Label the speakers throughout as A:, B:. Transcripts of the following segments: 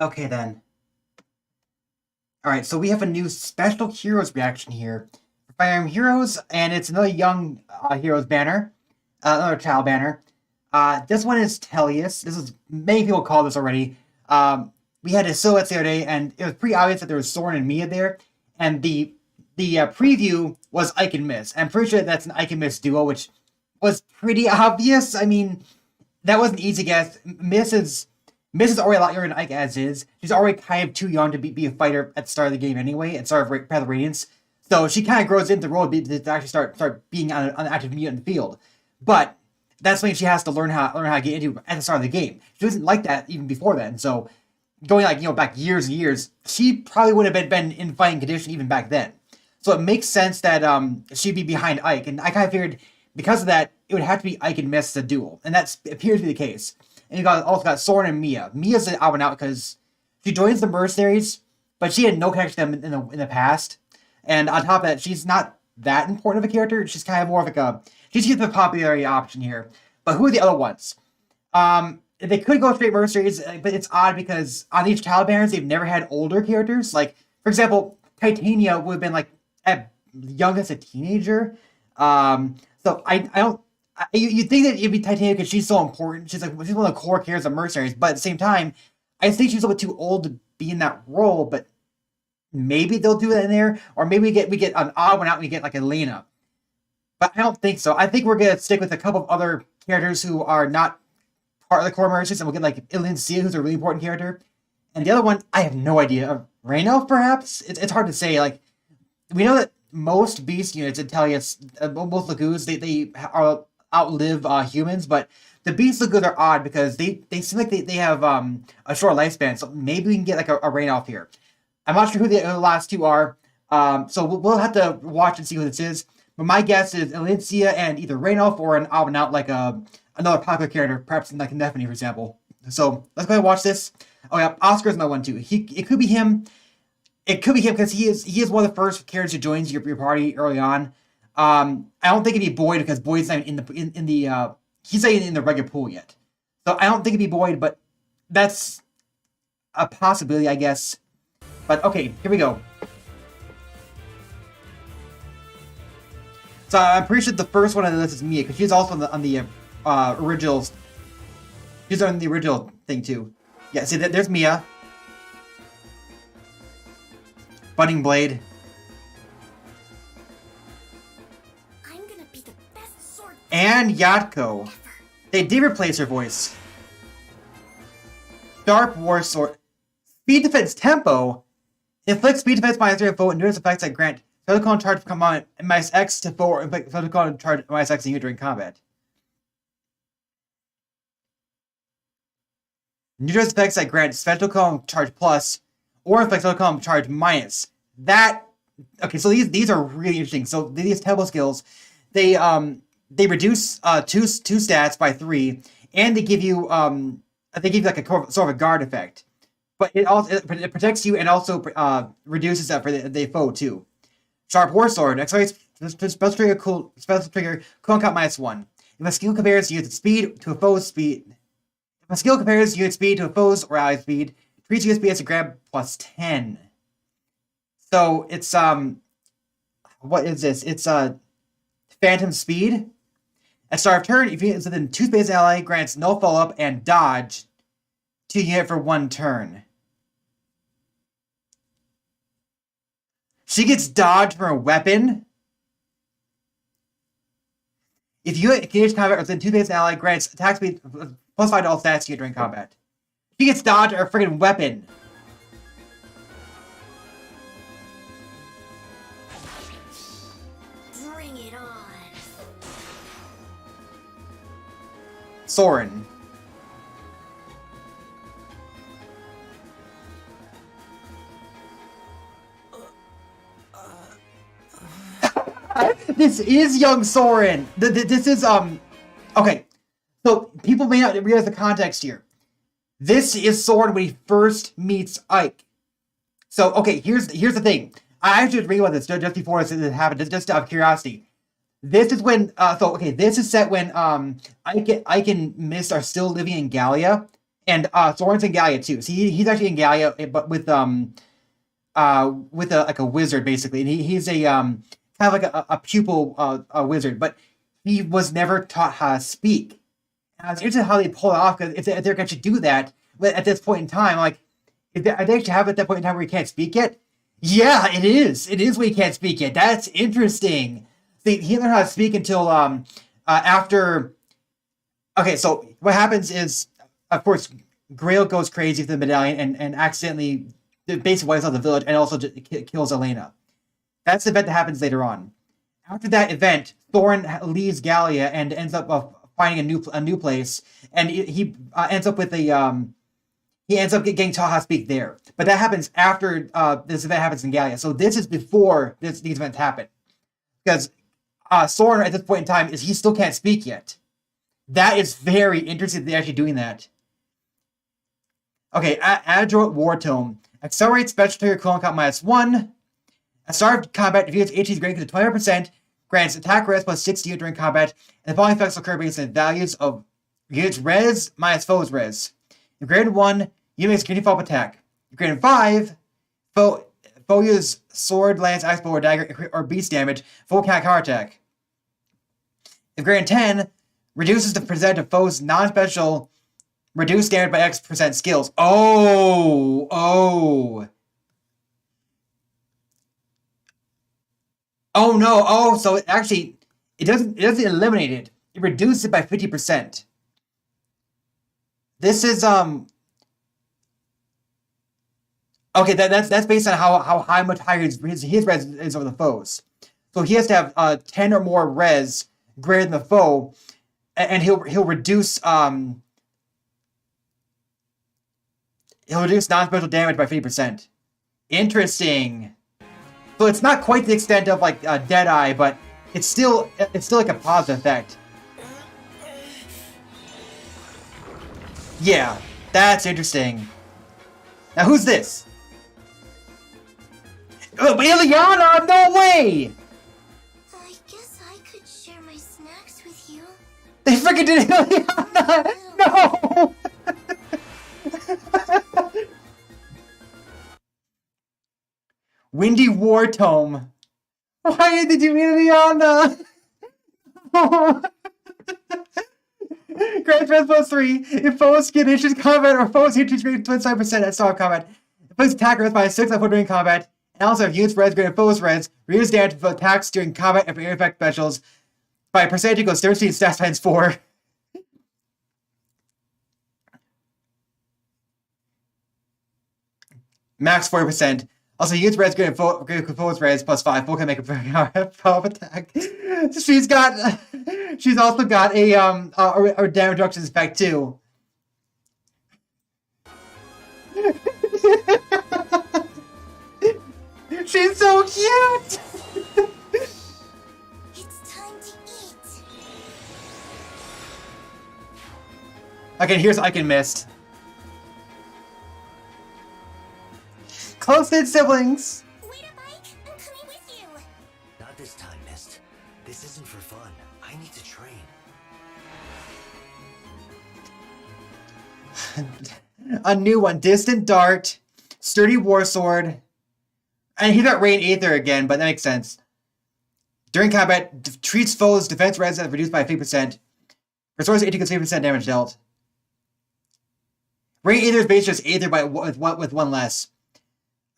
A: Okay then. Alright, so we have a new special heroes reaction here. Fire Emblem Heroes, and it's another young heroes banner. Another child banner. This one is Tellius. This is, many people call this already. We had a silhouettes the other day, and it was pretty obvious that there was Soren and Mia there. And the preview was Ike and Miss. I'm pretty sure that's an Ike and Miss duo, which was pretty obvious. I mean, that was an easy guess. Miss is already a lot younger than Ike as is. She's already kind of too young to be a fighter at the start of the game anyway, at start of Path of Radiance. So she kind of grows into the role to actually start being on an active mutant in the field. But that's something she has to learn how to get into at the start of the game. She wasn't like that even before then. So going back years and years, she probably would have been in fighting condition even back then. So it makes sense that she'd be behind Ike, and I kind of figured because of that it would have to be Ike and Miss as a duel, and that appears to be the case. And you also got Soren and Mia. Mia's an out and out because she joins the mercenaries, but she had no connection to them in the past. And on top of that, she's not that important of a character. She's kind of more of like she's just a popularity option here. But who are the other ones? They could go straight mercenaries, but it's odd because on these child banners, they've never had older characters. Like, for example, Titania would have been like at youngest a teenager. So I don't. You think that it'd be Titania because she's so important. She's one of the core characters of mercenaries. But at the same time, I think she's a little bit too old to be in that role. But maybe they'll do that in there, or maybe we get an odd one out and we get like Elena. But I don't think so. I think we're gonna stick with a couple of other characters who are not part of the core mercenaries, and we'll get like Ilincia, who's a really important character. And the other one, I have no idea. Raynelf, perhaps? It's hard to say. Like, we know that most beast units in Tellius, most Lagoos, they are outlive humans, but the beast Lagoos are odd because they seem like they have a short lifespan. So maybe we can get like a Raynelf here. I'm not sure who the last two are, so we'll have to watch and see who this is. But my guess is Ilincia and either Raynolf or an out and out like another popular character, perhaps like Nephany, for example. So let's go ahead and watch this. Oh yeah, Oscar's another one too. It could be him. It could be him because he is one of the first characters who joins your party early on. I don't think it'd be Boyd because Boyd's not in the he's not in the regular pool yet. So I don't think it'd be Boyd, but that's a possibility, I guess. But okay, here we go. So I'm pretty sure the first one on the list is Mia because she's also on the originals. She's on the original thing too. Yeah, see, there's Mia. Budding Blade.
B: I'm gonna be the best sword
A: And Yatko.
B: ever.
A: They did replace her voice. Sharp War Sword. Speed Defense Tempo. Inflict speed defense minus 3 foe and notice effects that grant physical charge from command minus X to foe or inflict physical charge minus X on you during combat. Notice effects that grant special column charge plus or inflict special column charge minus. That okay, so these are really interesting. So these tempo skills, they reduce two stats by 3, and they give you like a sort of a guard effect. But it protects you and also reduces that for the foe too. Sharp War Sword accelerates special trigger cooldown count -1. If a skill compares unit speed to a foe's speed, if a skill compares unit speed to a foe's or ally's speed, treats unit speed as a grab +10. So it's what is this? It's Phantom Speed. At start of turn, if unit is within 2 spaces ally, grants no follow up and dodge to unit for 1 turn. She gets dodged from a weapon. If you engage combat within 2 spaces ally, grants attack speed +5 to all stats you get during combat. She gets dodged or a friggin' weapon.
B: Bring it on.
A: Soren. This is young Soren. This is okay. So people may not realize the context here. This is Soren when he first meets Ike. So okay, here's the thing. I actually was reading about this just before this happened, just out of curiosity. This is when this is set when Ike and Miss are still living in Gallia, And Soren's in Gallia too. So he's actually in Gallia, but with a wizard basically. And he's a kind of like a pupil a wizard, but he was never taught how to speak. And I was interested how they pull it off, because if they're going to do that at this point in time, like, are they actually have it at that point in time where he can't speak yet? Yeah, it is. It is where he can't speak yet. That's interesting. See, he doesn't know how to speak until after. Okay, so what happens is, of course, Grail goes crazy for the medallion and accidentally basically wipes out the village and also kills Elena. That's the event that happens later on. After that event, Soren leaves Gallia and ends up finding a new place, and he ends up with he ends up getting taught how to speak there. But that happens after this event happens in Gallia. So this is before these events happen, because Soren at this point in time he still can't speak yet. That is very interesting that they're actually doing that. Okay, Adroit War Tome. Accelerate special trigger clone count -1. At start of combat, if you its HP is greater than 20%, grants attack res plus 60 during combat, and the following effects occur based on values of units res minus foes res. If greater than 1, you makes a follow-up attack. If greater than 5, foe uses sword, lance, axe, bow, or dagger, or beast damage, full counter attack. If greater than 10, reduces the percent of foes non-special reduced damage by X% skills. Oh. Oh no. Oh, so it actually it doesn't eliminate it. It reduces it by 50%. This is okay, that's based on how much higher his res is over the foes. So he has to have 10 or more res greater than the foe, and he'll reduce non-special damage by 50%. Interesting. So it's not quite the extent of like Deadeye, but it's still like a positive effect. Yeah, that's interesting. Now who's this? Oh, Ileana! No way!
B: I guess I could share my snacks with you.
A: They freaking did Ileana! No! Windy War Tome. Why did they do Ileana? Grand Threat plus 3. If foes get issues combat or foes hit greater than 25% at start of combat, it puts attack res by 6 during combat, and also if units res greater than foes res, reduce damage for attacks during combat and for air effect specials by a percentage equals 13 stats times 4. Max 40%. Also, use res greater than foes res plus 5. Full can make a follow-up attack. She's also got a damage reduction effect too. She's so cute.
B: It's time to eat.
A: Okay, here's Ike and Mist. Close-knit siblings.
B: Wait up, Ike. I'm coming with you.
C: Not this time, Mist. This isn't for fun. I need to train.
A: A new one. Distant Dart. Sturdy War Sword. And he got Rain Aether again, but that makes sense. During combat, treats foes' defense res reduced by 50%. Restores 80% damage dealt. Rain Aether is basically just Aether with one less.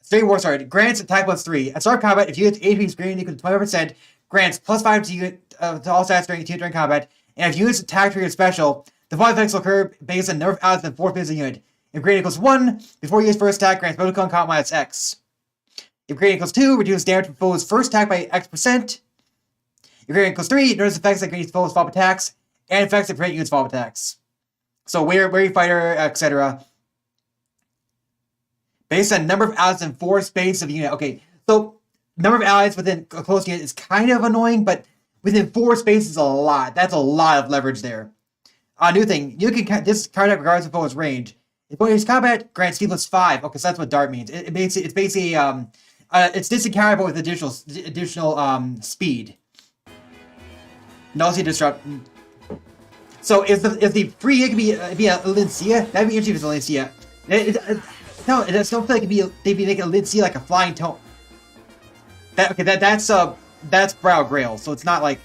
A: Sturdy War Sword. Grants attack plus 3. At start of combat, if unit's AP is greater than equal to 25%, grants plus 5 to all stats during combat. And if unit's attack trigger is special, the following effects will occur based on the number of allies in the 4th phase of the unit. If greater equals 1, before you use first attack, grants special count minus X. If greater equals 2, reduce damage from foes' first attack by X%. If greater equals 3, notice effects that grant foes' follow-up attacks, and effects that prevent units' follow-up attacks. So, weary fighter, etc. Based on number of allies in 4 space of unit. Okay, so number of allies within a close unit is kind of annoying, but within 4 spaces is a lot. That's a lot of leverage there. New thing, you can this card attack regardless of foe's range. If opponent's combat, grants speed plus 5. Okay, so that's what Dart means. It's basically it's distant counter but with additional speed. Nullity disrupt. So is the free it could be a Lincia? That'd be interesting if it's a Lincia. No, I just don't feel like they'd be making a Lincia like a flying tome. That's Brow Grail, so it's not like.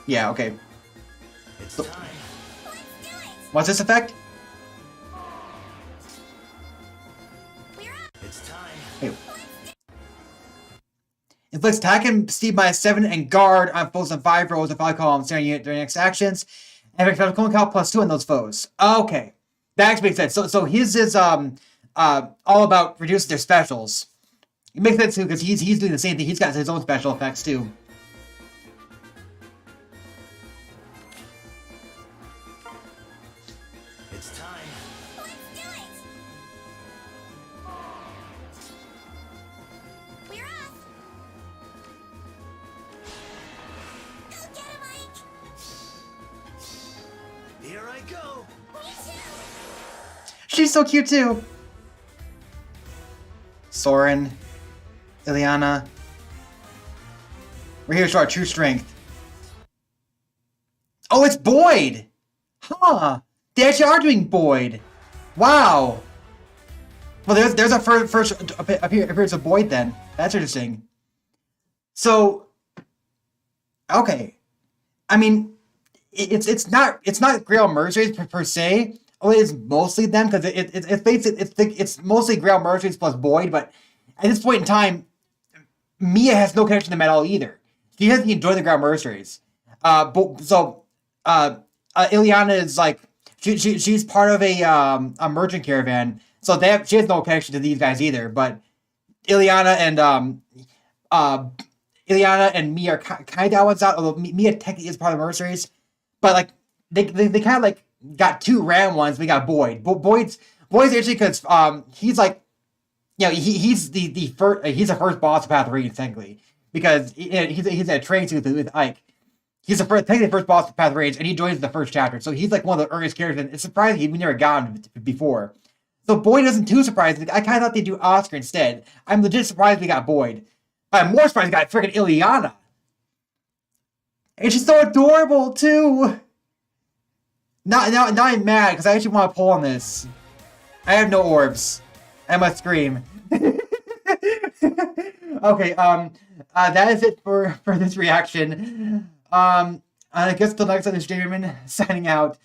A: Yeah, okay.
C: It's time.
A: What's this effect?
C: It's time.
A: Hey. Inflicts attack and speed by 7 and guard on foes on 5 rows of 5 columns during next actions. And effects column count +2 on those foes. Okay. That actually makes sense. So his is all about reducing their specials. It makes sense too because he's doing the same thing. He's got his own special effects too.
C: It's time.
B: Let's do it! We're off! Go get him, Ike!
C: Here I go.
B: Me too!
A: She's so cute too. Soren, Ileana. We're here to show our true strength. Oh, it's Boyd! Huh. They actually are doing Boyd. Wow. Well, there's our first appearance of Boyd then. That's interesting. So, okay. I mean, it's not Grail Mercenaries per se. Oh, it is mostly them because it's mostly Grail Mercenaries plus Boyd. But at this point in time, Mia has no connection to them at all either. She hasn't enjoyed the Grail Mercenaries. Ileana is like she's part of a merchant caravan, so she has no connection to these guys either. But Ileana and Mia are kind of ones out, although Mia technically is part of the mercenaries. But like they kind of like got two random ones. We got Boyd. Boyd's actually because he's like, you know, he's the first first boss of Path of Radiance technically because he's a training suit with Ike. He's technically the first boss of Path of Radiance, and he joins the first chapter. So he's like one of the earliest characters, and it's surprising we never got him before. So Boyd isn't too surprising. I kind of thought they'd do Oscar instead. I'm legit surprised we got Boyd. I'm more surprised we got freaking Ileana. And she's so adorable, too. Now I'm mad, because I actually want to pull on this. I have no orbs. I must scream. Okay, that is it for this reaction. I guess the next one is Jamin signing out.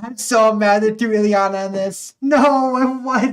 A: I'm so mad they threw Ileana on this. No, why